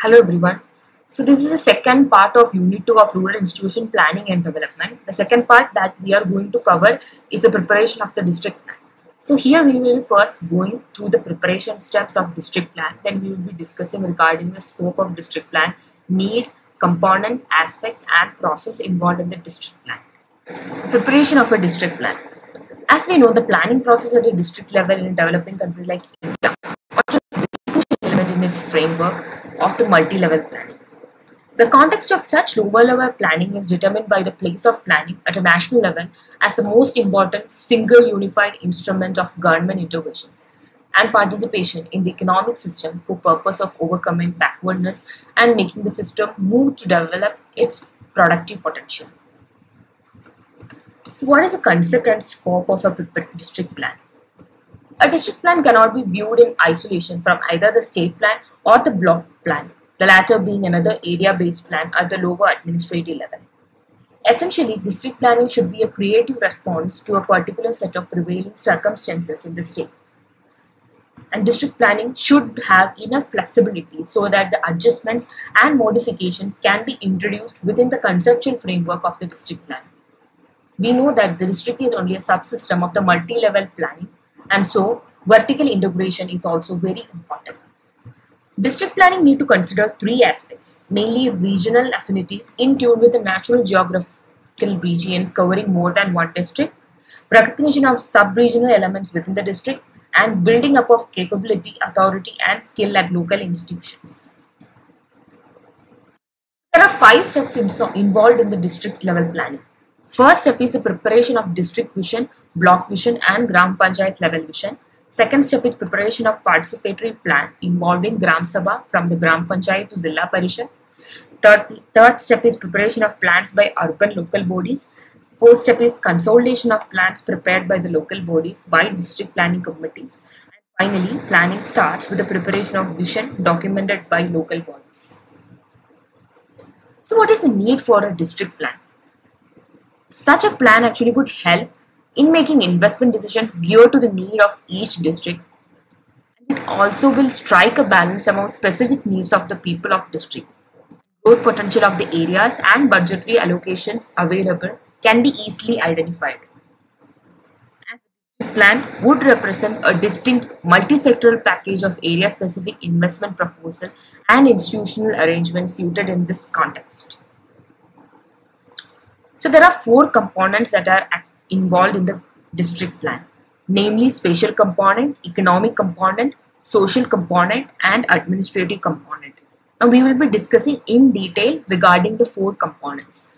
Hello everyone. So this is the second part of Unit 2 of Rural Institution Planning and Development. The second part that we are going to cover is the preparation of the district plan. So here we will be first going through the preparation steps of district plan. Then we will be discussing regarding the scope of district plan, need, component, aspects and process involved in the district plan. Preparation of a district plan. As we know, the planning process at a district level in a developing country like India also element in its framework of the multi-level planning. The context of such lower-level planning is determined by the place of planning at a national level as the most important single unified instrument of government interventions and participation in the economic system for purpose of overcoming backwardness and making the system move to develop its productive potential. So what is the concept and scope of a district plan? A district plan cannot be viewed in isolation from either the state plan or the block plan, the latter being another area-based plan at the lower administrative level. Essentially, district planning should be a creative response to a particular set of prevailing circumstances in the state. And district planning should have enough flexibility so that the adjustments and modifications can be introduced within the conceptual framework of the district plan. We know that the district is only a subsystem of the multi-level planning, and so vertical integration is also very important. District planning need to consider three aspects, mainly regional affinities in tune with the natural geographical regions covering more than one district, recognition of sub-regional elements within the district, and building up of capability, authority, and skill at local institutions. There are 5 steps involved in the district level planning. First step is the preparation of district vision, block vision and Gram Panchayat level vision. Second step is preparation of participatory plan involving Gram Sabha from the Gram Panchayat to Zilla Parishad. Third step is preparation of plans by urban local bodies. Fourth step is consolidation of plans prepared by the local bodies by district planning committees. And finally, planning starts with the preparation of vision documented by local bodies. So what is the need for a district plan? Such a plan actually would help in making investment decisions geared to the need of each district. It also will strike a balance among specific needs of the people of district. Growth potential of the areas and budgetary allocations available can be easily identified. As a district plan would represent a distinct multi-sectoral package of area-specific investment proposal and institutional arrangements suited in this context. So there are 4 components that are involved in the district plan, namely spatial component, economic component, social component and administrative component. Now we will be discussing in detail regarding the 4 components.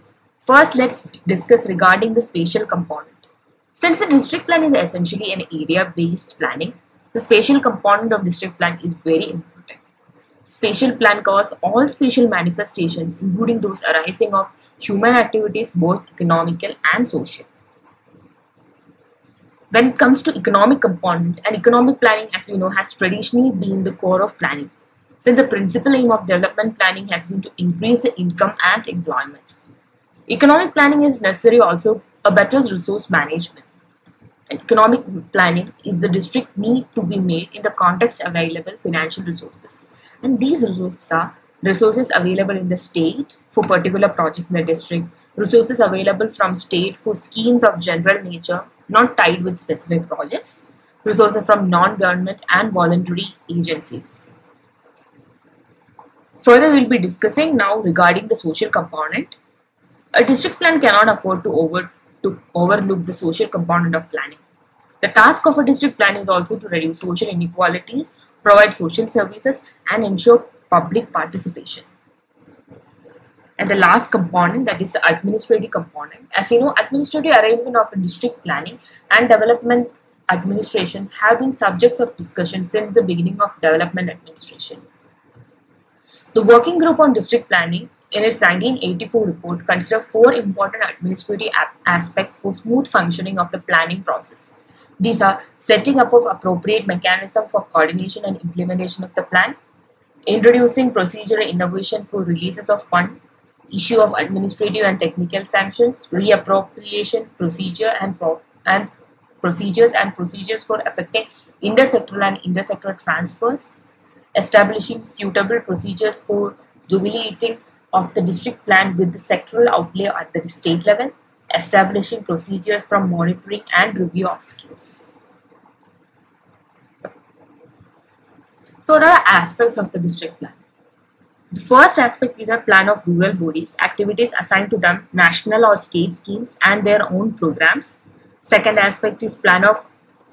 First, let's discuss regarding the spatial component. Since the district plan is essentially an area-based planning, the spatial component of district plan is very important. Spatial plan covers all spatial manifestations, including those arising of human activities, both economical and social. When it comes to economic component, and economic planning, as we know, has traditionally been the core of planning, since the principal aim of development planning has been to increase the income and employment. Economic planning is necessary also a better resource management. And economic planning is the district need to be made in the context available financial resources. And these resources are resources available in the state for particular projects in the district, resources available from state for schemes of general nature not tied with specific projects, resources from non-government and voluntary agencies. Further, we will be discussing now regarding the social component. A district plan cannot afford to overlook the social component of planning. The task of a district plan is also to reduce social inequalities, provide social services, and ensure public participation. And the last component, that is the administrative component. As we know, administrative arrangement of a district planning and development administration have been subjects of discussion since the beginning of development administration. The Working Group on District Planning in its 1984 report considered 4 important administrative aspects for smooth functioning of the planning process. These are setting up of appropriate mechanism for coordination and implementation of the plan, introducing procedural innovation for releases of fund, issue of administrative and technical sanctions, reappropriation procedure and procedures for affecting intersectoral and intersectoral transfers, establishing suitable procedures for duplicating of the district plan with the sectoral outlay at the state level, establishing procedures for monitoring and review of schemes. So what are the aspects of the district plan? The first aspect is a plan of rural bodies, activities assigned to them, national or state schemes and their own programs. Second aspect is plan of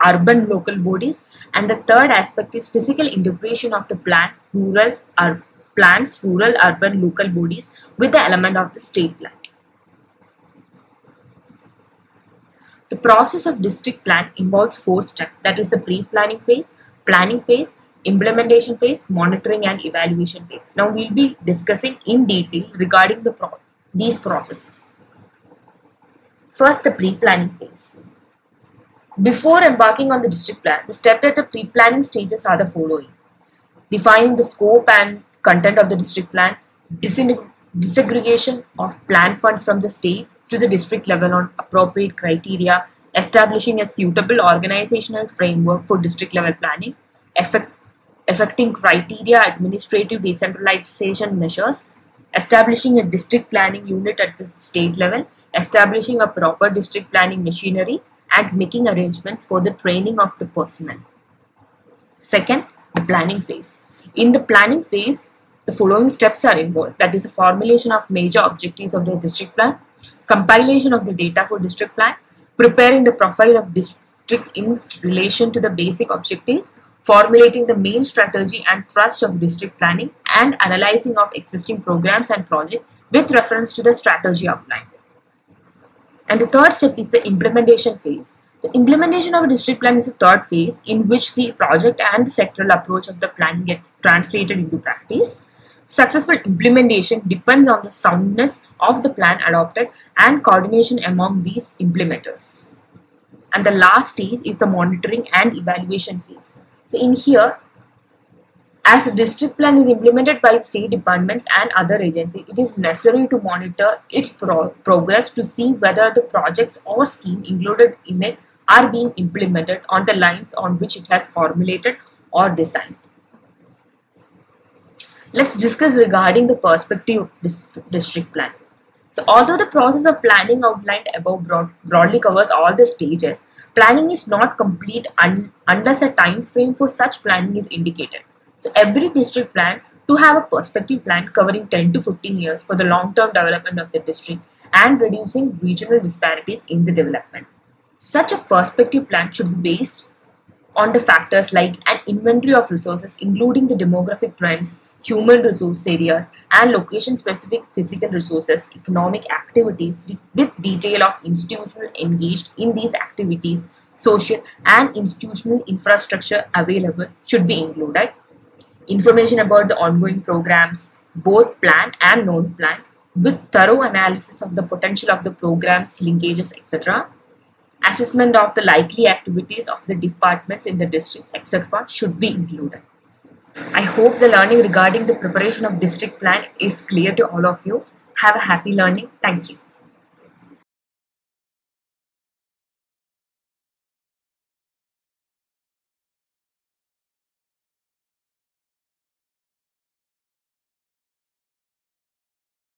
urban local bodies, and the third aspect is physical integration of the plan, rural urban local bodies with the element of the state plan. The process of district plan involves 4 steps, that is the pre-planning phase, planning phase, implementation phase, monitoring and evaluation phase. Now we will be discussing in detail regarding these processes. First, the pre-planning phase. Before embarking on the district plan, the steps at the pre-planning stages are the following: defining the scope and content of the district plan, disaggregation of plan funds from the state to the district level on appropriate criteria, establishing a suitable organizational framework for district level planning, effecting criteria, administrative decentralization measures, establishing a district planning unit at the state level, establishing a proper district planning machinery, and making arrangements for the training of the personnel. Second, the planning phase. In the planning phase, the following steps are involved, that is, the formulation of major objectives of the district plan, compilation of the data for district plan, preparing the profile of district in relation to the basic objectives, formulating the main strategy and thrust of district planning, and analyzing of existing programs and projects with reference to the strategy outlined. And the third step is the implementation phase. The implementation of a district plan is the third phase in which the project and the sectoral approach of the plan get translated into practice. Successful implementation depends on the soundness of the plan adopted and coordination among these implementers. And the last stage is the monitoring and evaluation phase. So in here, as the district plan is implemented by state departments and other agencies, it is necessary to monitor its progress to see whether the projects or scheme included in it are being implemented on the lines on which it has formulated or designed. Let's discuss regarding the perspective district plan. So although the process of planning outlined above broadly covers all the stages, planning is not complete unless a time frame for such planning is indicated. So every district plan to have a perspective plan covering 10 to 15 years for the long-term development of the district and reducing regional disparities in the development. Such a perspective plan should be based on the factors like an inventory of resources including the demographic trends, human resource areas and location-specific physical resources, economic activities with detail of institutional engaged in these activities, social and institutional infrastructure available should be included. Information about the ongoing programs, both planned and non-planned, with thorough analysis of the potential of the programs, linkages, etc. Assessment of the likely activities of the departments in the districts, etc. should be included. I hope the learning regarding the preparation of district plan is clear to all of you. Have a happy learning. Thank you.